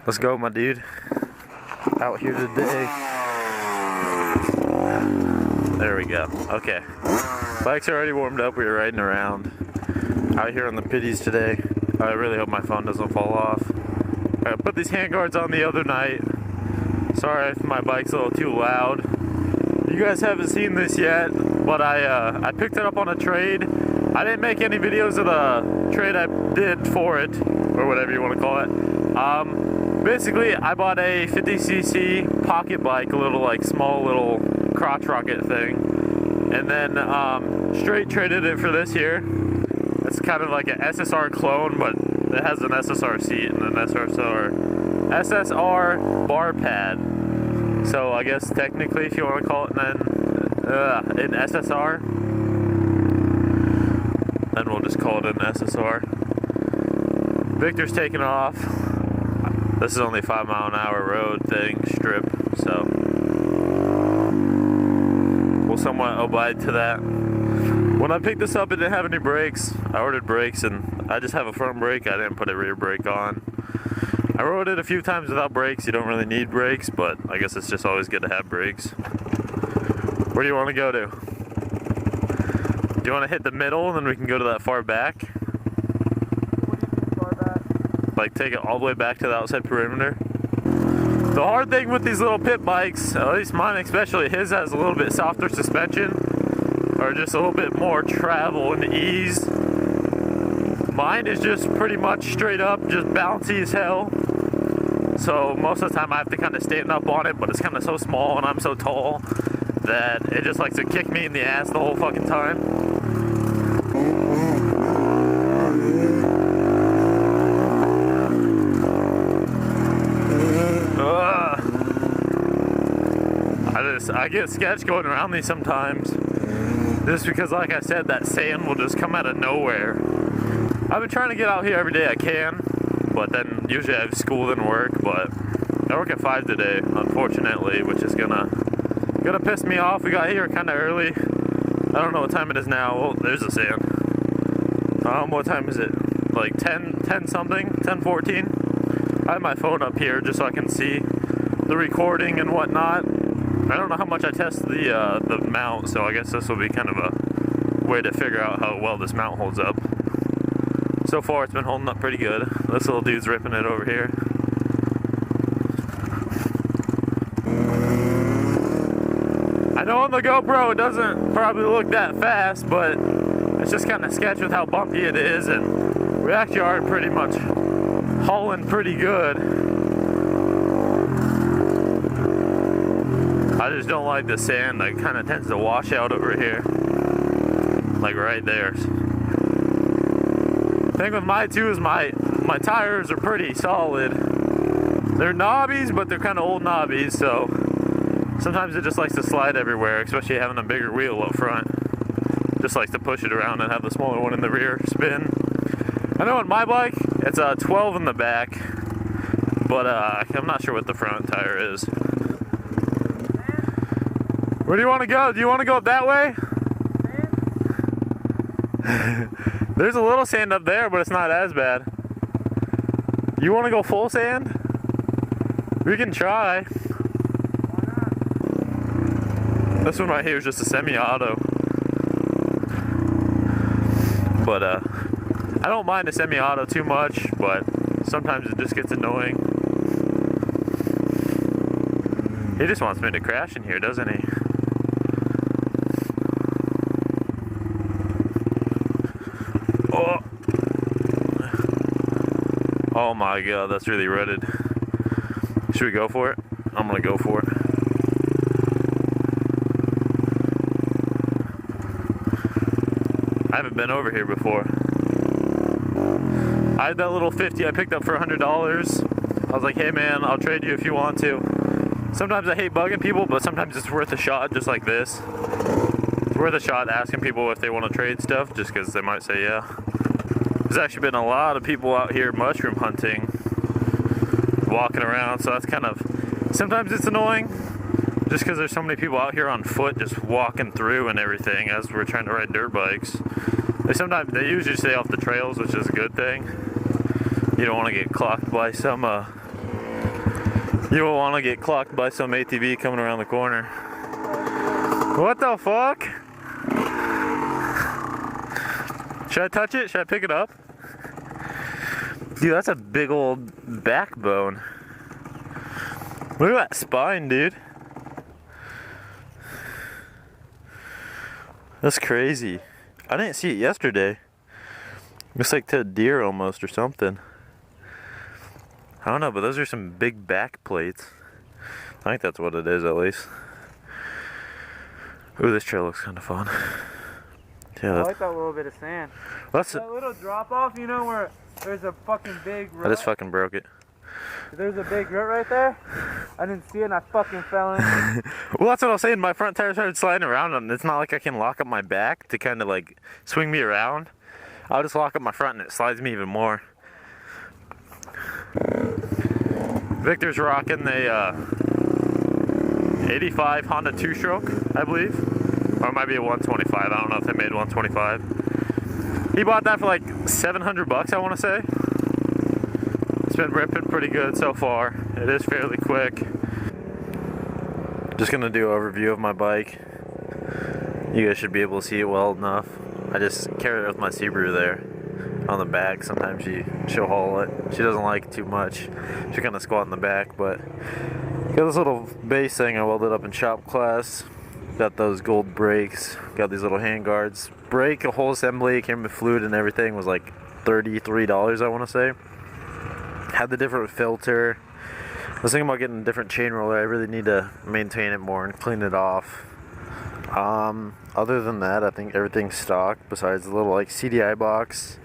Let's go, my dude. Out here today. There we go. Okay. Bike's already warmed up. We were riding around out here on the pitties today. I really hope my phone doesn't fall off. I put these handguards on the other night. Sorry if my bike's a little too loud. You guys haven't seen this yet, but I picked it up on a trade. I didn't make any videos of the trade I did for it, or whatever you want to call it. Basically, I bought a 50cc pocket bike, a little like small little crotch rocket thing, and then straight traded it for this here. It's kind of like an SSR clone, but it has an SSR seat and an SSR bar pad. So I guess technically, if you want to call it an SSR, then we'll just call it an SSR. Victor's taking off. This is only 5 mile an hour road thing, strip, so we'll somewhat abide to that. When I picked this up, it didn't have any brakes. I ordered brakes, and I just have a front brake. I didn't put a rear brake on. I rode it a few times without brakes. You don't really need brakes, but I guess it's just always good to have brakes. Where do you want to go to? Do you want to hit the middle, and then we can go to that far back? What do you mean far back? Like take it all the way back to the outside perimeter? The hard thing with these little pit bikes, at least mine especially, his has a little bit softer suspension, or just a little bit more travel and ease. Mine is just pretty much straight up, just bouncy as hell. So most of the time I have to kind of stand up on it, but it's kind of so small and I'm so tall that it just likes to kick me in the ass the whole fucking time. I get sketched going around these sometimes, just because, like I said, that sand will just come out of nowhere. I've been trying to get out here every day I can, but then usually I have school and work, but I work at 5 today, unfortunately, which is gonna piss me off. We got here kind of early. I don't know what time it is now. Oh, there's the sand. What time is it? Like 10 something? 10:14? I have my phone up here just so I can see the recording and whatnot. I don't know how much I test the mount, so I guess this will be kind of a way to figure out how well this mount holds up. So far, it's been holding up pretty good. This little dude's ripping it over here. I know on the GoPro it doesn't probably look that fast, but it's just kind of sketchy with how bumpy it is, and we actually are pretty much hauling pretty good. I just don't like the sand that kind of tends to wash out over here, like right there. The thing with my too is my tires are pretty solid. They're knobbies, but they're kind of old knobbies, so sometimes it just likes to slide everywhere, especially having a bigger wheel up front. Just likes to push it around and have the smaller one in the rear spin. I know on my bike, it's a 12 in the back, but I'm not sure what the front tire is. Where do you want to go? Do you want to go up that way? There's a little sand up there, but it's not as bad. You want to go full sand? We can try. This one right here is just a semi-auto. But I don't mind a semi-auto too much, but sometimes it just gets annoying. He just wants me to crash in here, doesn't he? Oh my god, that's really rutted. Should we go for it? I'm gonna go for it. I haven't been over here before. I had that little 50 I picked up for $100. I was like, hey man, I'll trade you if you want to. Sometimes I hate bugging people, but sometimes it's worth a shot, just like this. It's worth a shot asking people if they want to trade stuff, just because they might say yeah. There's actually been a lot of people out here mushroom hunting, walking around, so that's kind of, sometimes it's annoying, just because there's so many people out here on foot just walking through and everything as we're trying to ride dirt bikes. They usually stay off the trails, which is a good thing. You don't want to get clocked by some You will want to get clocked by some ATV coming around the corner. What the fuck? Should I touch it? Should I pick it up? Dude, that's a big old backbone. Look at that spine, dude. That's crazy. I didn't see it yesterday. Looks like to a deer almost or something. I don't know, but those are some big back plates. I think that's what it is, at least. Ooh, this trail looks kind of fun. Yeah, I like that little bit of sand. That's that little drop off, you know, where there's a fucking big rut. I just fucking broke it. There's a big rut right there. I didn't see it and I fucking fell in. Well, that's what I was saying. My front tire started sliding around and it's not like I can lock up my back to kind of like swing me around. I'll just lock up my front and it slides me even more. Victor's rocking the 85 Honda 2-stroke, I believe. Or it might be a 125. I don't know if they made 125. He bought that for like 700 bucks, I want to say. It's been ripping pretty good so far. It is fairly quick. Just gonna do an overview of my bike. You guys should be able to see it well enough. I just carry it with my Subaru there on the back. Sometimes she'll haul it. She doesn't like it too much. She kind of squat in the back, but got this little base thing I welded up in shop class. Got those gold brakes. Got these little hand guards. Brake, a whole assembly, came with fluid and everything, was like $33, I want to say. Had the different filter. I was thinking about getting a different chain roller. I really need to maintain it more and clean it off. Other than that, I think everything's stock besides the little like CDI box,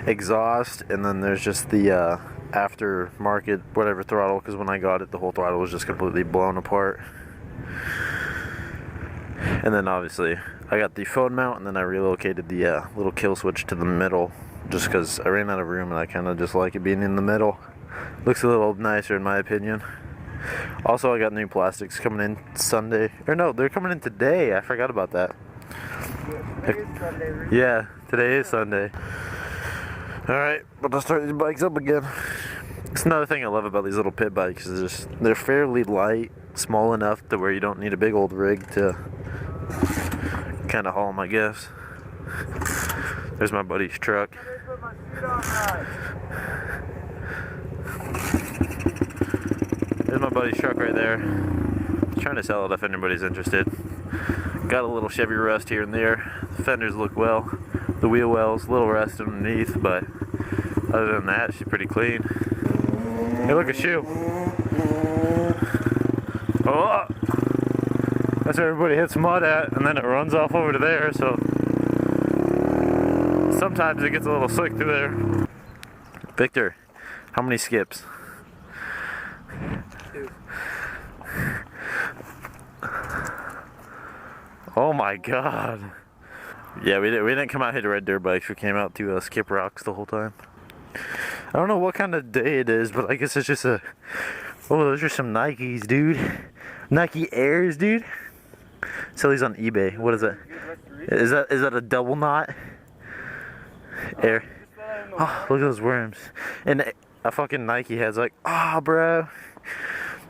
exhaust, and then there's just the aftermarket whatever throttle, because when I got it the whole throttle was just completely blown apart. And then obviously I got the phone mount, and then I relocated the little kill switch to the middle just because I ran out of room and I kind of just like it being in the middle. Looks a little nicer in my opinion. Also, I got new plastics coming in Sunday. Or no, they're coming in today. I forgot about that. Today is Sunday, right? Yeah, today is Sunday. Alright, but I'll start these bikes up again. It's another thing I love about these little pit bikes is just they're fairly light, small enough to where you don't need a big old rig to kind of haul them, I guess. There's my buddy's truck. There's my buddy's truck right there. Trying to sell it if anybody's interested. Got a little Chevy rust here and there. The fenders look well. The wheel wells, a little rust underneath, but other than that, she's pretty clean. Hey, look, a shoe. Oh! That's where everybody hits mud at, and then it runs off over to there, so sometimes it gets a little slick through there. Victor, how many skips? 2. Oh my god. Yeah, we didn't come out here to ride dirt bikes. We came out to skip rocks the whole time. I don't know what kind of day it is, but I guess it's just a... Oh, those are some Nikes, dude. Nike Airs, dude. Sell these on eBay. What is that? Is that a double knot? Air. Oh, look at those worms. And a fucking Nike head's like, oh, bro.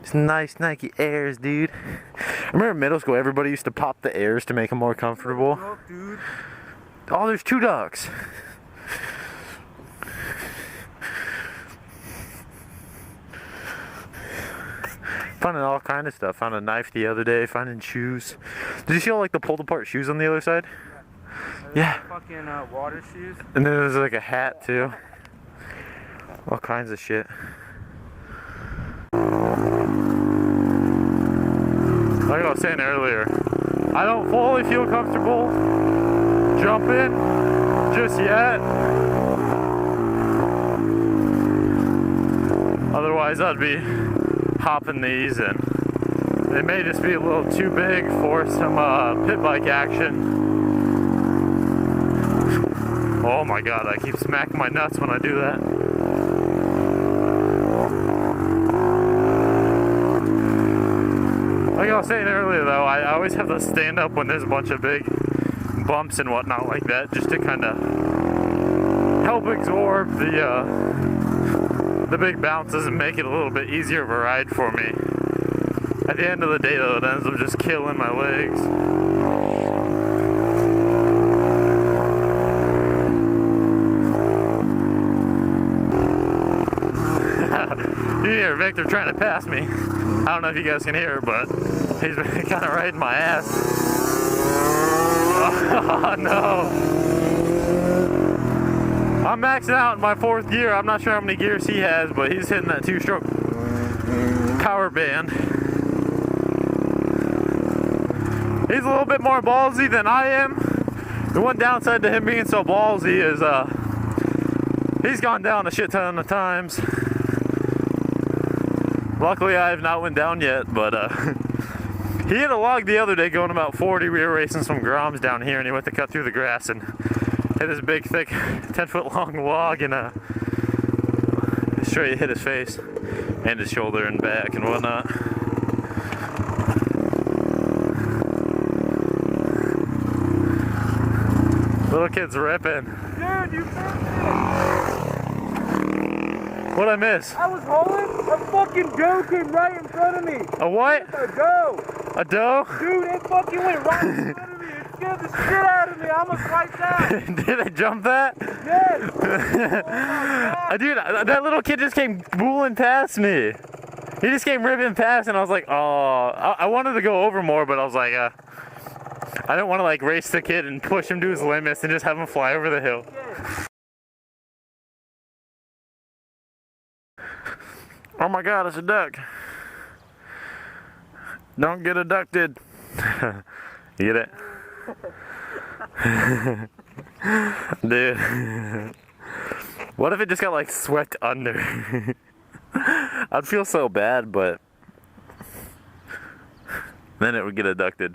It's nice Nike Airs, dude. I remember in middle school, everybody used to pop the Airs to make them more comfortable. Oh, there's 2 ducks. Finding all kind of stuff. Found a knife the other day. Finding shoes. Did you see all like the pulled apart shoes on the other side? Yeah. Fucking water shoes. And then there's like a hat too. All kinds of shit. Like I was saying earlier, I don't fully feel comfortable jumping just yet. Otherwise I'd be hopping these, and they may just be a little too big for some pit bike action. Oh my god, I keep smacking my nuts when I do that. Like I was saying earlier though, I always have to stand up when there's a bunch of big bumps and whatnot like that, just to kind of help absorb the the big bounces and make it a little bit easier of a ride for me. At the end of the day though, it ends up just killing my legs. You hear Victor trying to pass me. I don't know if you guys can hear, but he's been kind of riding my ass. Oh no. I'm maxing out in my 4th gear. I'm not sure how many gears he has, but he's hitting that 2-stroke power band. He's a little bit more ballsy than I am. The one downside to him being so ballsy is he's gone down a shit ton of times. Luckily I have not went down yet, but he hit a log the other day going about 40. We were racing some groms down here and he went to cut through the grass and hit this big thick 10-foot long log and straight hit his face and his shoulder and back and whatnot. Little kid's ripping. Dude, you missed it! What'd I miss? I was holding, a fucking doe came right in front of me. A what? A doe. A doe? Dude, it fucking went right in front of me. It scared the shit out of me. I almost wiped out. Did it jump that? Yes. Oh my God. Dude, that little kid just came booling past me. He just came ripping past and I was like, oh, I wanted to go over more, but I was like, I didn't want to like race the kid and push him to his limits and just have him fly over the hill. Oh my God, it's a duck. Don't get abducted. You get it? Dude. What if it just got like swept under? I'd feel so bad, but then it would get abducted.